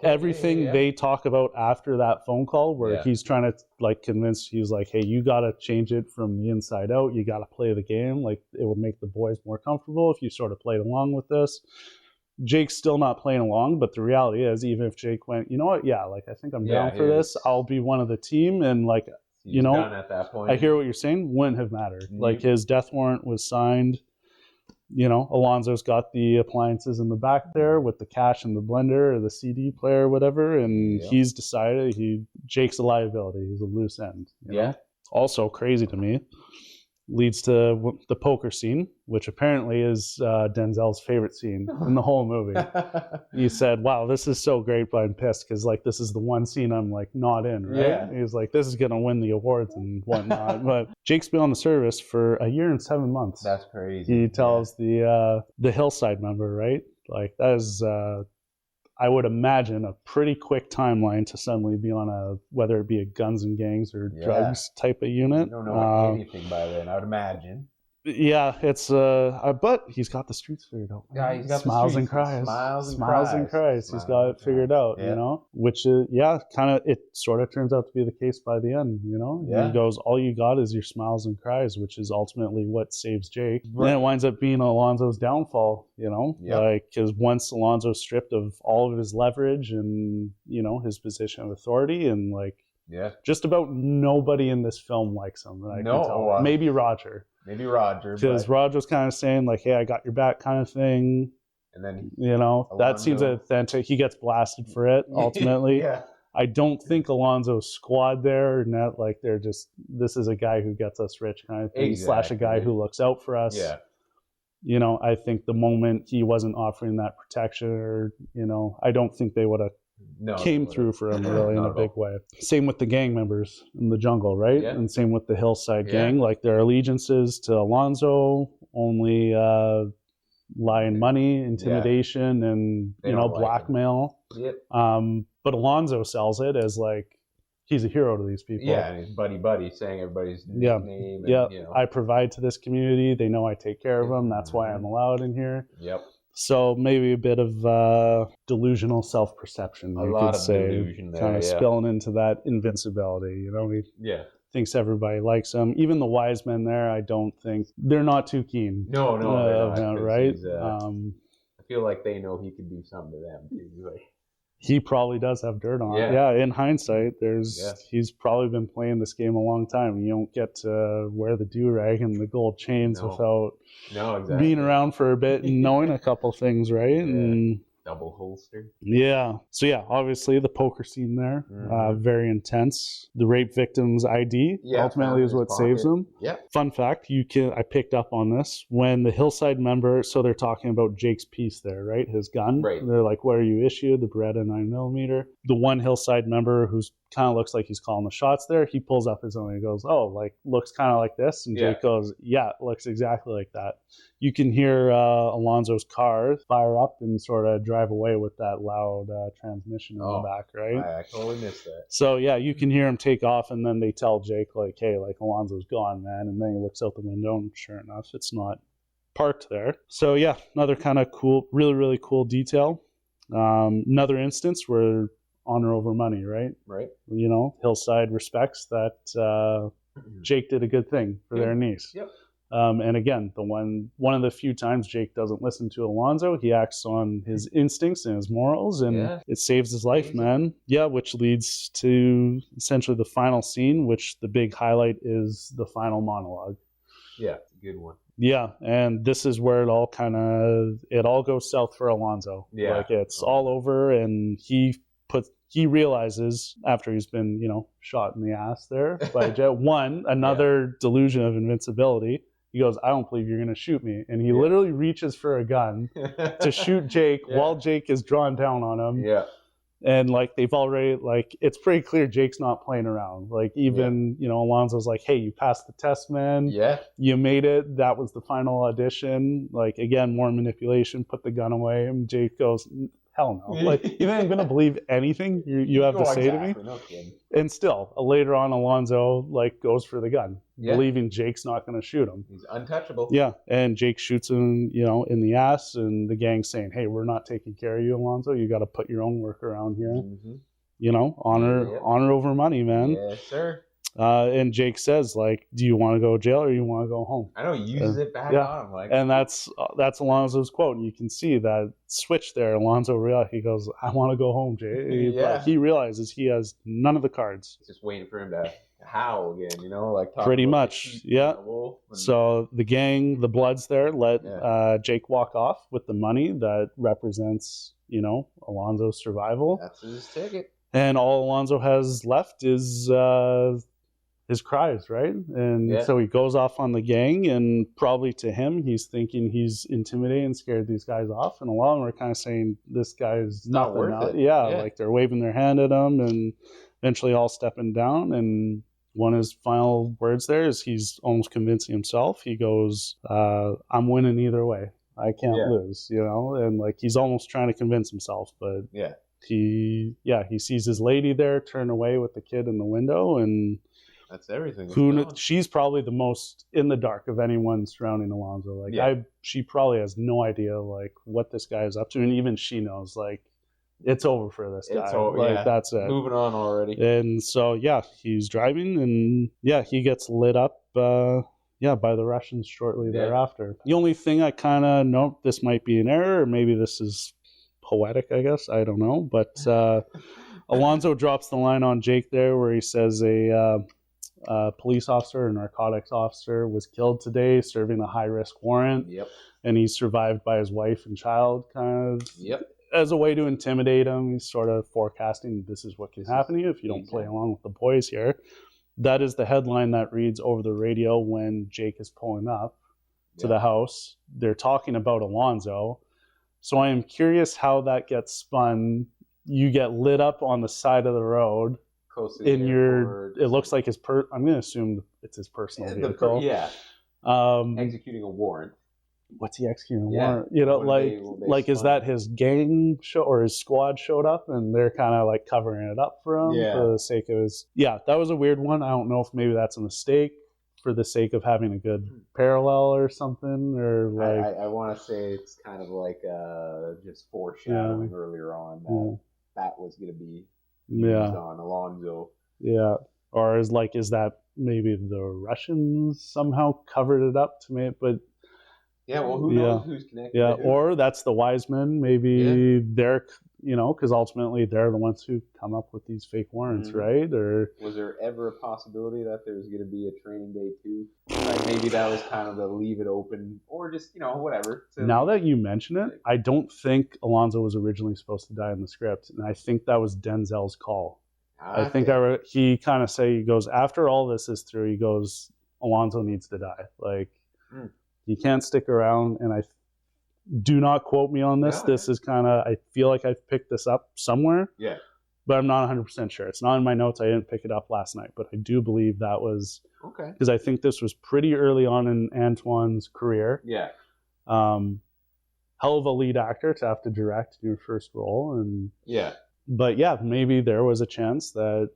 everything they talk about after that phone call, where he's trying to like convince, he's like, hey, you got to change it from the inside out. You got to play the game. Like, it would make the boys more comfortable if you sort of played along with this. Jake's still not playing along, but the reality is, even if Jake went, you know what? Yeah, like, I think I'm down for this. I'll be one of the team. And like, you know, at that point. I hear what you're saying. Wouldn't have mattered. Like, his death warrant was signed. You know, Alonzo's got the appliances in the back there with the cash in the blender or the CD player or whatever, and he's decided Jake's a liability. He's a loose end. You know? Also crazy to me. leads to the poker scene, which apparently is Denzel's favorite scene in the whole movie. He said, wow, this is so great, but I'm pissed because like this is the one scene I'm like not in, right? Yeah. He's like, this is gonna win the awards and whatnot. But Jake's been on the service for a year and 7 months. That's crazy. He tells the Hillside member, right? Like that is I would imagine a pretty quick timeline to suddenly be on a, whether it be a guns and gangs or drugs type of unit. You don't know anything by then, I would imagine. Yeah, it's but he's got the streets figured out. Yeah, he's got smiles the and streets. cries. Smiles and cries. He's got it figured out, you know. Which is kind of it. Sort of turns out to be the case by the end, you know. Yeah. He goes, all you got is your smiles and cries, which is ultimately what saves Jake. Right. And it winds up being Alonzo's downfall, you know, like because once Alonzo's stripped of all of his leverage and you know his position of authority and like just about nobody in this film likes him. That I can tell. Maybe Roger. Because Roger's kind of saying like, hey, I got your back kind of thing. And then, you know, Alonzo, that seems authentic. He gets blasted for it, ultimately. I don't think Alonzo's squad there, not like they're just, this is a guy who gets us rich kind of thing, slash a guy who looks out for us. Yeah. You know, I think the moment he wasn't offering that protection or, you know, I don't think they would have came through for him really in a big way. Same with the gang members in the jungle, right? Yeah. And same with the Hillside gang. Like their allegiances to Alonzo only lie in money, intimidation, and you know blackmail. But Alonzo sells it as like he's a hero to these people. Yeah, and he's buddy saying everybody's name. And, you know. I provide to this community. They know I take care of them. That's why I'm allowed in here. Yep. So maybe a bit of delusional self-perception, you could say, delusion there, kind of spilling into that invincibility. You know, he thinks everybody likes him. Even the wise men there, I don't think they're not too keen. No, they're not, right? I feel like they know he can do something to them too. Like, he probably does have dirt on it. Yeah, in hindsight, he's probably been playing this game a long time. You don't get to wear the do-rag and the gold chains without being around for a bit and knowing a couple things, right? And double holster. Yeah. So yeah, obviously the poker scene there, very intense. The rape victim's ID ultimately is what saves him. Yeah. Fun fact, I picked up on this when the Hillside member, so they're talking about Jake's piece there, right? His gun. Right. They're like, what are you issued? The Beretta 9mm. The one Hillside member who's kind of looks like he's calling the shots there, he pulls up his own and he goes, oh, like looks kind of like this. And Jake goes, yeah, it looks exactly like that. You can hear Alonzo's car fire up and sort of drive away with that loud transmission in the back, right? I totally missed that. So yeah, you can hear him take off, and then they tell Jake like, "Hey, like Alonzo's gone, man." And then he looks out the window, and sure enough, it's not parked there. So yeah, another kind of cool, really really cool detail. Another instance where honor over money, right? Right. You know, Hillside respects that Jake did a good thing for their niece. Yep. And again, one of the few times Jake doesn't listen to Alonzo, he acts on his instincts and his morals, and it saves his life, man. Yeah, which leads to essentially the final scene, which the big highlight is the final monologue. Yeah, it's a good one. Yeah, and this is where it all goes south for Alonzo. Yeah. Like it's all over, and he realizes after he's been, you know, shot in the ass there by another delusion of invincibility. He goes, I don't believe you're going to shoot me. And he literally reaches for a gun to shoot Jake while Jake is drawn down on him. Yeah. And like they've already, like, it's pretty clear Jake's not playing around. Like even, you know, Alonzo's like, hey, you passed the test, man. Yeah. You made it. That was the final audition. Like, again, more manipulation, put the gun away. And Jake goes, hell no. Like, you think I'm going to believe anything you have to say to me? No kidding. And still, later on, Alonzo, like, goes for the gun, believing Jake's not going to shoot him. He's untouchable. Yeah, and Jake shoots him, you know, in the ass, and the gang's saying, hey, we're not taking care of you, Alonzo. You got to put your own work around here. Mm-hmm. You know, honor over money, man. Yes, sir. And Jake says, like, do you want to go to jail or you want to go home? I know, he uses it back on him. Like, and that's Alonzo's quote. And you can see that switch there. Alonzo, he goes, I want to go home, Jake. But he realizes he has none of the cards. Just waiting for him to howl again, you know? Like pretty much, So the gang, the Bloods there, let Jake walk off with the money that represents, you know, Alonzo's survival. That's his ticket. And all Alonzo has left is his cries, right? And so he goes off on the gang, and probably to him, he's thinking he's intimidated and scared these guys off. And a lot of them are kind of saying, this guy's not nothing. worth it. Yeah, like they're waving their hand at him and eventually all stepping down. And one of his final words there is he's almost convincing himself. He goes, I'm winning either way. I can't lose, you know? And like he's almost trying to convince himself, but he sees his lady there turn away with the kid in the window, and that's everything. She's probably the most in the dark of anyone surrounding Alonzo. Like she probably has no idea like what this guy is up to, and even she knows like it's over for this guy. That's it. Moving on already. And so he's driving, and he gets lit up. By the Russians shortly thereafter. The only thing I kind of know, this might be an error, or maybe this is poetic, I guess. I don't know, but Alonzo drops the line on Jake there, where he says a police officer, a narcotics officer, was killed today serving a high-risk warrant. And he's survived by his wife and child, kind of. As a way to intimidate him. He's sort of forecasting this is what can happen to you if you don't play along with the boys here. That is the headline that reads over the radio when Jake is pulling up to the house. They're talking about Alonzo. So I am curious how that gets spun. You get lit up on the side of the road. It looks like I'm going to assume it's his personal vehicle. Executing a warrant. What's he executing a warrant? You know, is that his gang show or his squad showed up and they're kind of like covering it up for him for the sake of his. That was a weird one. I don't know if maybe that's a mistake for the sake of having a good parallel or something, or like. I want to say it's kind of like just foreshadowing earlier on that was going to be used on Alonzo. Or is that maybe the Russians somehow covered it up to make, but. Who knows who's connected? Or that's the wise men. Maybe they're, because ultimately they're the ones who come up with these fake warrants, right? Or was there ever a possibility that there was going to be a training day too? Like maybe that was kind of the leave it open, or just whatever. Now that you mention it, I don't think Alonzo was originally supposed to die in the script, and I think that was Denzel's call. I think he kind of he goes, after all this is through, he goes, Alonzo needs to die. Like. He can't stick around, and I do not quote me on this. This is kind of, I feel like I've picked this up somewhere. But I'm not 100% sure. It's not in my notes. I didn't pick it up last night, but I do believe that was because I think this was pretty early on in Antoine's career. Hell of a lead actor to have to direct your first role, and but maybe there was a chance that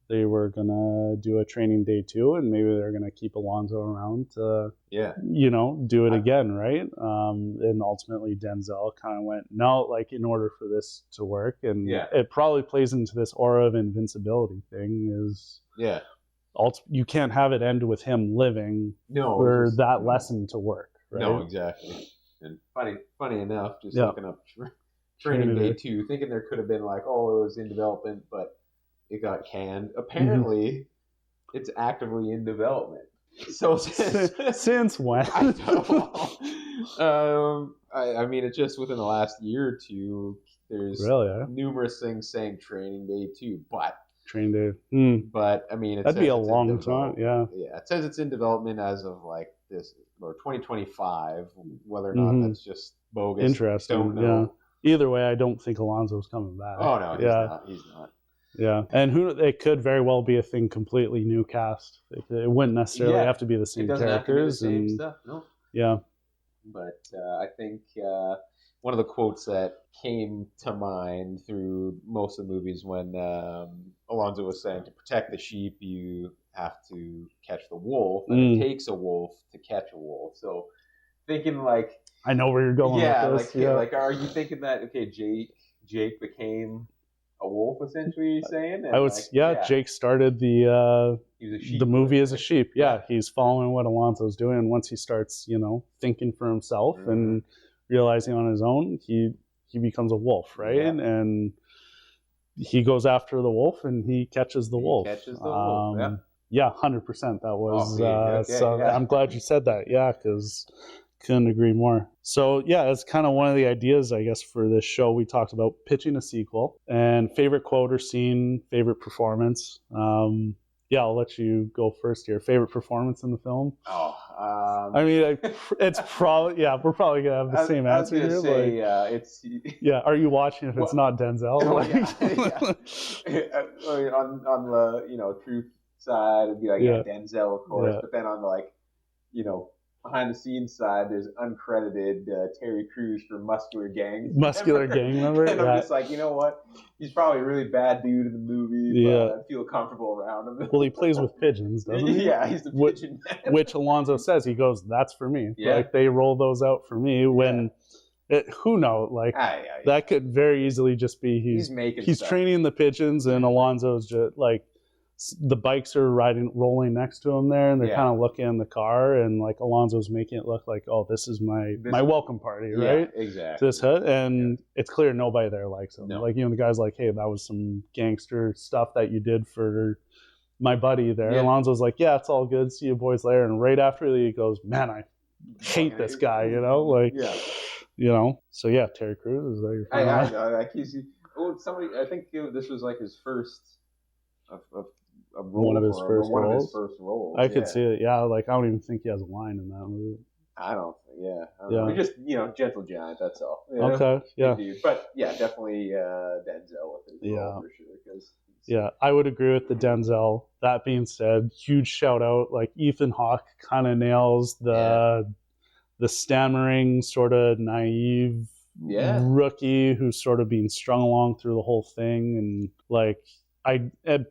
they were gonna do a training day too, and maybe they're gonna keep Alonzo around to do it again, right? And ultimately Denzel kind of went, no, like in order for this to work, and it probably plays into this aura of invincibility thing is you can't have it end with him living for that lesson to work, right? No, exactly. And funny enough, just looking up training day 2, thinking there could have been like, oh, it was in development, but it got canned. Apparently, it's actively in development. So since when? I don't know. I mean, it's just within the last year or two. There's numerous things saying training day 2, but training day. But I mean, that'd be a long time. Yeah. It says it's in development as of like this or 2025. Whether or not that's just bogus. Interesting. Don't know. Either way, I don't think Alonzo's coming back. Oh no, he's not. Yeah, and it could very well be a thing completely new cast. It wouldn't necessarily have to be the same characters. Have to be the same stuff, no. Yeah. But I think one of the quotes that came to mind through most of the movies when Alonzo was saying, to protect the sheep, you have to catch the wolf, and it takes a wolf to catch a wolf. So thinking like... I know where you're going with this. Like, are you thinking that, Jake became... a wolf, essentially, you're saying? And Jake started the movie as a sheep. He's following what Alonzo's doing, and once he starts, thinking for himself and realizing on his own, he becomes a wolf, right? And he goes after the wolf, and he catches the wolf. Catches the wolf. 100%. That was. I'm glad you said that. Because. Couldn't agree more. So it's kind of one of the ideas, I guess, for this show. We talked about pitching a sequel and favorite quote or scene, favorite performance. Yeah, I'll let you go first here. Favorite performance in the film? Oh, I mean, it's probably, yeah, we're probably going to have the same answer here. I was going to say, it's... Yeah, are you watching if it's not Denzel? Oh, yeah. on the, truth side, it'd be like, Denzel, of course. Yeah. But then on the, behind the scenes side, there's uncredited Terry Crews for Muscular Gang member. And I'm just like, you know what? He's probably a really bad dude in the movie, but I feel comfortable around him. Well, he plays with pigeons, doesn't he? Yeah, he's the pigeon man. Which Alonzo says, he goes, that's for me. Yeah. Like, they roll those out for me when... who knows? Like, that could very easily just be he's training the pigeons, and Alonzo's just like, the bikes are rolling next to him there, and they're kind of looking in the car, and like Alonzo's making it look like, oh, this is my welcome party, right? Yeah, exactly. This hut, and it's clear nobody there likes him. No. Like, the guy's like, hey, that was some gangster stuff that you did for my buddy there. Yeah. Alonzo's like, yeah, it's all good. See you boys later. And right after he goes, man, I hate this guy. Like. Yeah. So yeah, Terry Crews, is that your favorite? Somebody, I think this was like his first one of his first roles. I could see it. Yeah, like I don't even think he has a line in that movie. I don't know. Just gentle giant. That's all. Okay. Yeah. Dude. But yeah, definitely Denzel with his role for sure. Yeah, I would agree with the Denzel. That being said, huge shout out. Like Ethan Hawke kind of nails the stammering, sort of naive rookie who's sort of being strung along through the whole thing, and like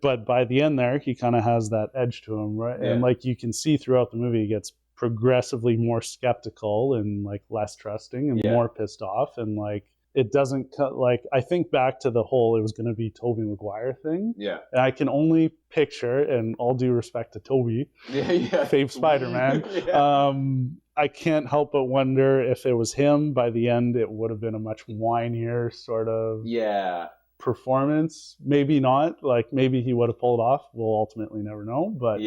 but by the end there, he kind of has that edge to him, right? Yeah. And like you can see throughout the movie, he gets progressively more skeptical and like less trusting and more pissed off, and like it doesn't like I think back to the whole it was going to be Tobey Maguire thing. Yeah, and I can only picture, and all due respect to Tobey, fave Spider-Man. I can't help but wonder if it was him. By the end, it would have been a much whinier sort of performance. Maybe not. Like maybe he would have pulled off. We'll ultimately never know. But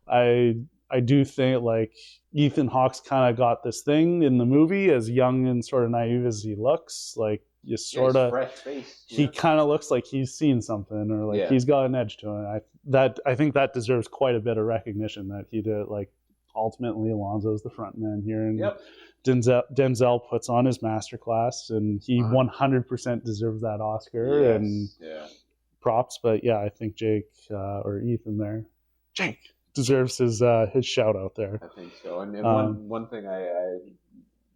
I do think like Ethan Hawke's kind of got this thing in the movie, as young and sort of naive as he looks. Like you sort of fresh face. He kind of looks like he's seen something, or like he's got an edge to him. I think that deserves quite a bit of recognition that he did. Like. Ultimately, Alonzo's the front man here, and Denzel puts on his masterclass, and he 100% deserves that Oscar. Yes. And props. But yeah, I think Jake or Ethan there, Jake deserves his shout out there. I think so. And one thing I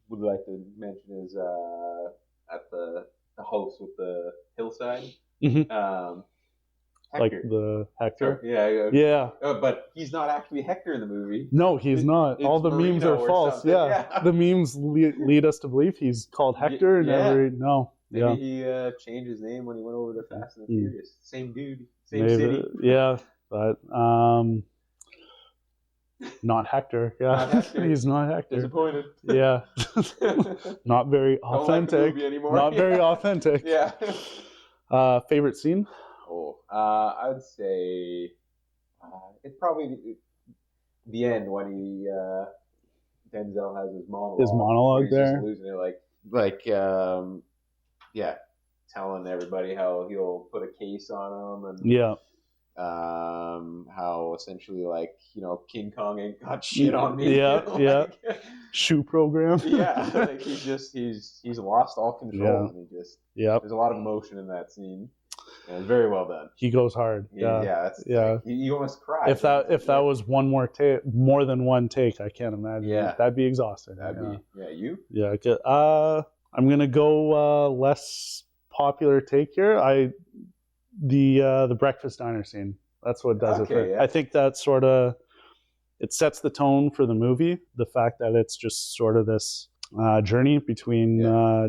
would like to mention is at the house with the hillside. Mm-hmm. Hector. Like the Hector? Yeah. But he's not actually Hector in the movie. No, he's not. All the memes are false. Yeah. The memes lead us to believe he's called Hector. Maybe he changed his name when he went over to Fast and the Furious. Same dude, same city. Yeah, but not Hector. Yeah, not Hector. He's not Hector. Disappointed. Yeah. Not very authentic. Don't like the movie anymore. Not very authentic. Yeah. Favorite scene? I'd say it's probably the end when Denzel has his monologue. His monologue he's there, just losing it, telling everybody how he'll put a case on him, and how essentially King Kong ain't got shit on me. Shoe program. Like he's lost all control, and there's a lot of emotion in that scene. And very well done. He goes hard. You almost cry. If that was one more take, more than one take, I can't imagine. That'd be exhausting. You? Yeah. I'm gonna go less popular take here. The breakfast diner scene. That's what does it. For I think that sort of it sets the tone for the movie. The fact that it's just sort of this journey between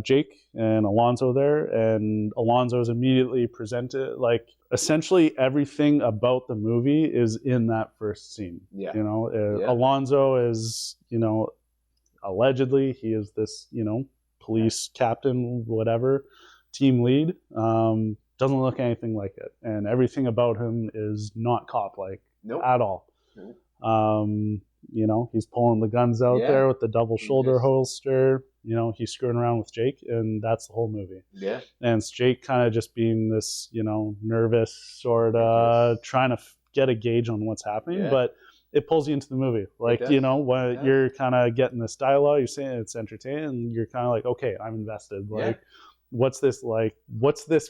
Jake and Alonzo there, and Alonzo's immediately presented like essentially everything about the movie is in that first scene. Alonzo is allegedly he is this police captain, whatever, team lead, doesn't look anything like it, and everything about him is not cop like at all. He's pulling the guns out there with the double shoulder holster. He's screwing around with Jake, and that's the whole movie. Yeah. And it's Jake kind of just being this, nervous, sort of trying to get a gauge on what's happening, Yeah. but it pulls you into the movie. Like, does. you know, when Yeah. you're kind of getting this dialogue, you're saying it's entertaining, and you're kind of like, okay, I'm invested. Like, Yeah. what's this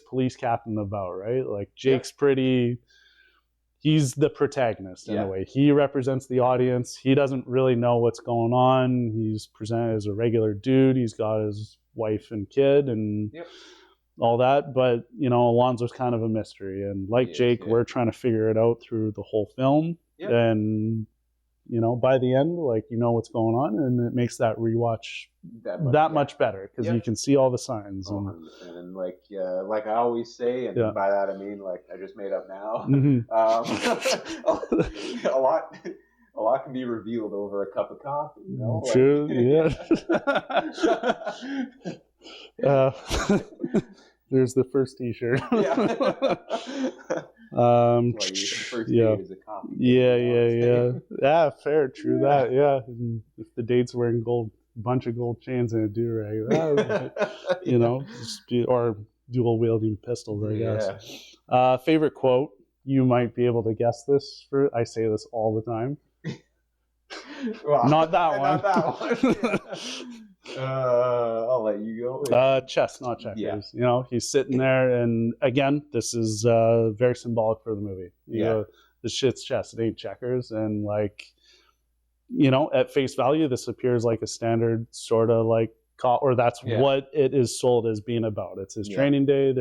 police captain about, right? Like, Jake's he's the protagonist in a way. He represents the audience. He doesn't really know what's going on. He's presented as a regular dude. He's got his wife and kid and all that. But, you know, Alonzo's kind of a mystery. And like Jake, we're trying to figure it out through the whole film. And, you know, by the end, like, you know what's going on. And it makes that rewatch that much better because you can see all the signs. Oh, and like I always say, and by that I mean, like, I just made up now. A lot can be revealed over a cup of coffee, you know? True, there's the first T-shirt. First date is a coffee. Yeah, fair, true that. Yeah, and if the date's wearing bunch of gold chains and a do-rag, you know, or dual wielding pistols, I guess. Favorite quote? You might be able to guess this. I say this all the time. Well, not that one. Not that one. I'll let you go. Chess, not checkers. You know, he's sitting there, and again, this is very symbolic for the movie. You know, the shit's chess. It ain't checkers, and like, you know, at face value, this appears like a standard sort of like or that's what it is sold as being about. It's his training day.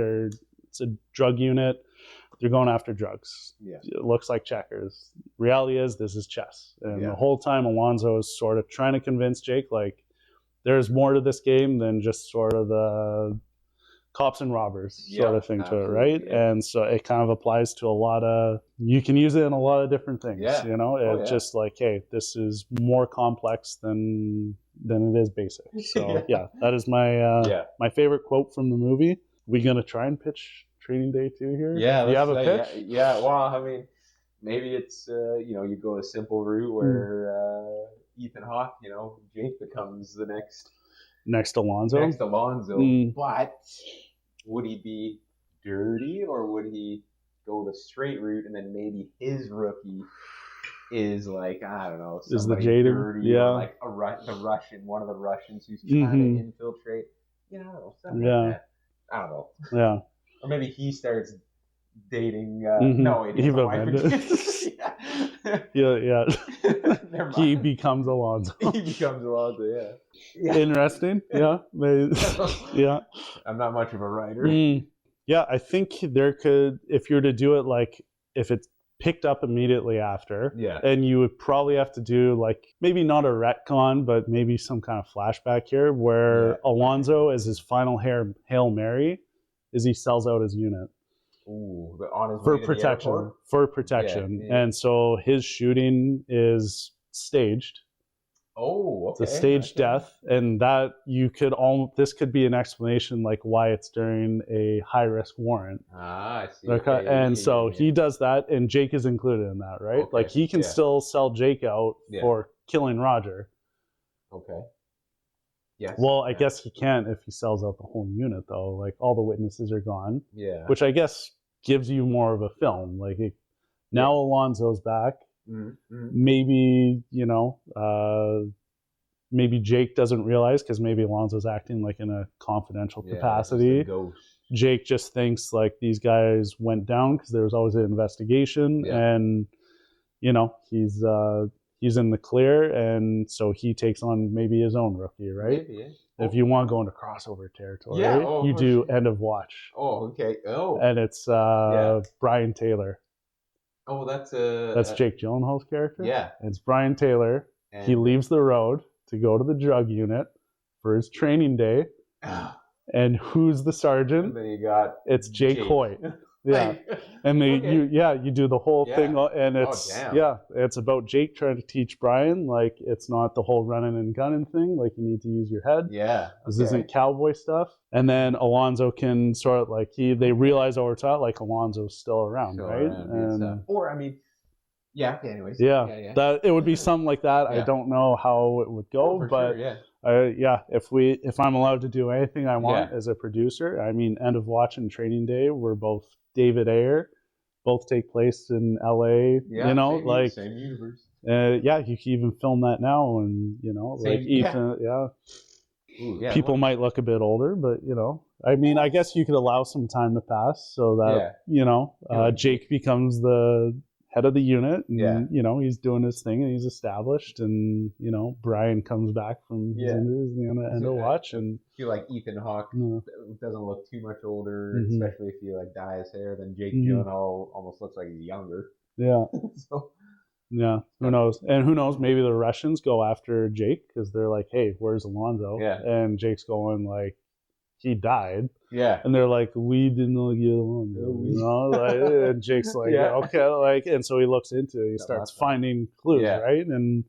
It's a drug unit. They're going after drugs. It looks like checkers. Reality is this is chess. And the whole time Alonzo is sort of trying to convince Jake, like, there's more to this game than just sort of the cops and robbers sort of thing to it, right? And so it kind of applies to you can use it in a lot of different things, you know? It's just like, hey, this is more complex than it is basic. So that is my favorite quote from the movie. We gonna try and pitch Training Day 2 here? Yeah. Do you have a pitch? Yeah. Well, I mean, maybe it's, you know, you go a simple route where Ethan Hawke, you know, Jake becomes the next Alonzo. But would he be dirty, or would he go the straight route, and then maybe his rookie is like, I don't know, is the jaded, dirty, or like one of the Russians who's trying to infiltrate. You know, something like that. I don't know. Yeah. Or maybe he starts dating. No, Eva Mendes. He becomes Alonzo. Yeah. Interesting. Yeah. Yeah. I'm not much of a writer. Yeah, I think there could, if you were to do it, like, if it's picked up immediately after, and you would probably have to do, like, maybe not a retcon, but maybe some kind of flashback here where Alonzo, as his final Hail Mary, is he sells out his unit. Ooh, but on his for protection. For protection. And so his shooting is staged. Oh, okay. It's a staged death, and that this could be an explanation like why it's during a high risk warrant. I see. Okay. So he does that, and Jake is included in that, right? Like, he can still sell Jake out for killing Roger. Okay. Yes. Well, I guess he can't if he sells out the whole unit, though. Like, all the witnesses are gone. Yeah. Which I guess gives you more of a film. Like, now Alonzo's back. Maybe, you know, maybe Jake doesn't realize because maybe Alonzo's acting like in a confidential capacity. Jake just thinks like these guys went down because there was always an investigation, and, you know, he's in the clear, and so he takes on maybe his own rookie, right? Maybe, If you want to go into crossover territory, you do End of Watch. Oh, okay. Oh. And it's Brian Taylor. Oh, that's Jake Gyllenhaal's character. Yeah. It's Brian Taylor. And he leaves the road to go to the drug unit for his training day. And who's the sergeant? And then you got it's Jake Hoyt. Yeah. And you do the whole thing, and it's it's about Jake trying to teach Brian, like, it's not the whole running and gunning thing, like, you need to use your head. This isn't cowboy stuff. And then Alonzo can sort of like they realize over time, like, Alonzo's still around, right? Or I mean, anyways. That it would be something like that. I don't know how it would go, but if I'm allowed to do anything I want as a producer, I mean, End of Watch and Training Day were both David Ayer, both take place in LA. Yeah, you know, same universe. Yeah, you can even film that now, and like Ethan, Ooh, people might look a bit older, but I mean, I guess you could allow some time to pass so that Jake becomes the head of the unit, and he's doing his thing and he's established, and Brian comes back from his injuries in the end of watch, and I feel like Ethan Hawke doesn't look too much older, especially if you like dye his hair. Then Jake Gyllenhaal almost looks like he's younger. Yeah. So. Yeah, who knows? And who knows? Maybe the Russians go after Jake because they're like, "Hey, where's Alonzo?" Yeah. And Jake's going like, "He died." Yeah. And they're like, "We didn't get Alonzo," and Jake's like, "Okay," and so he looks into it. He starts finding clues, right? And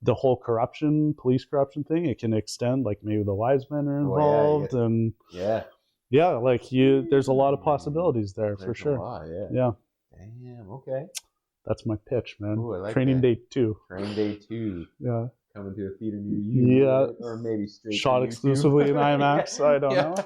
the whole police corruption thing, it can extend. Like maybe the wise men are involved, and like there's a lot of possibilities there for sure. Yeah. Damn. Okay. That's my pitch, man. Ooh, I like Training that. Day 2. Training Day 2. Yeah. Coming to a theater near you. Yeah. Or maybe straight shot exclusively in IMAX. I don't know.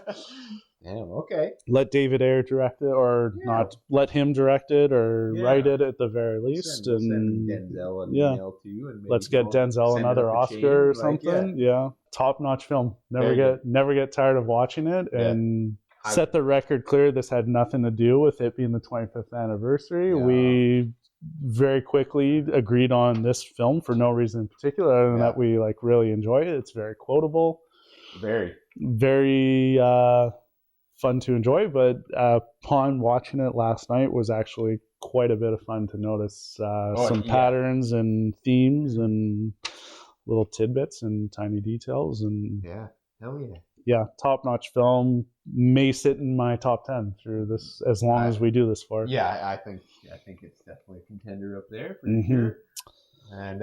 Damn, okay. Let David Ayer direct it, or not. Let him direct it, or write it at the very least. Send Denzel an email too. And let's get Denzel another Oscar or something. Top-notch film. Never get tired of watching it. And set the record clear. This had nothing to do with it being the 25th anniversary. We very quickly agreed on this film for no reason in particular, other than that we like really enjoy it. It's very quotable, very fun to enjoy. But upon watching it last night, was actually quite a bit of fun to notice some patterns and themes and little tidbits and tiny details. And hell yeah. Yeah, top-notch film. May sit in my top 10 through this as long as we do this for. Yeah, I think it's definitely a contender up there for sure. And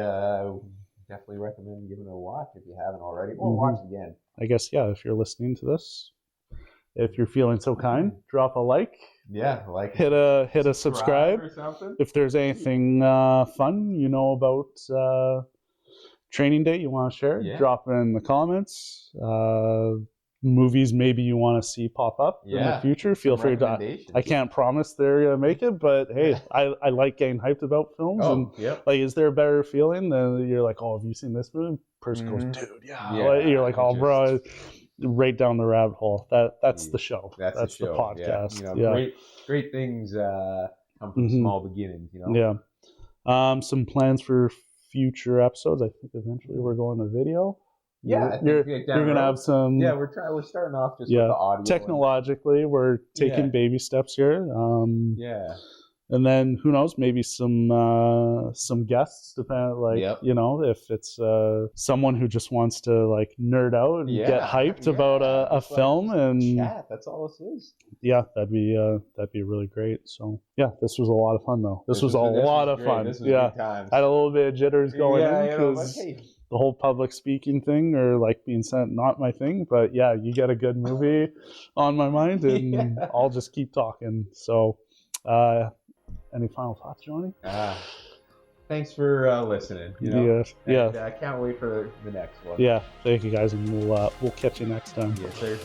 definitely recommend giving it a watch if you haven't already, or watch again. I guess if you're listening to this, if you're feeling so kind, drop a like. Yeah, hit a subscribe or something. If there's anything fun about Training Day you want to share, drop in the comments. Movies maybe you want to see pop up in the future, feel free to. I can't promise they're gonna make it, but hey, I like getting hyped about films, and like, is there a better feeling than you're like, oh, have you seen this movie? Person goes, dude, you're like, oh, bro, right down the rabbit hole. That's the show. That's the podcast. Great things come from small beginnings. Some plans for future episodes. I think eventually we're going to video. You're gonna have some. Yeah, we're starting off just with the audio. Technologically, we're taking baby steps here. And then who knows? Maybe some guests, depending. If it's someone who just wants to like nerd out and get hyped about a film and chat. That's all this is. Yeah, that'd be really great. So this was a lot of fun though. This was a lot of fun. This was good times. Had a little bit of jitters going in because the whole public speaking thing or like being sent, not my thing. But you get a good movie on my mind, and I'll just keep talking. So. Any final thoughts, Johnny? Thanks for listening. I can't wait for the next one. Yeah, thank you guys, and we'll catch you next time. Yes, sir.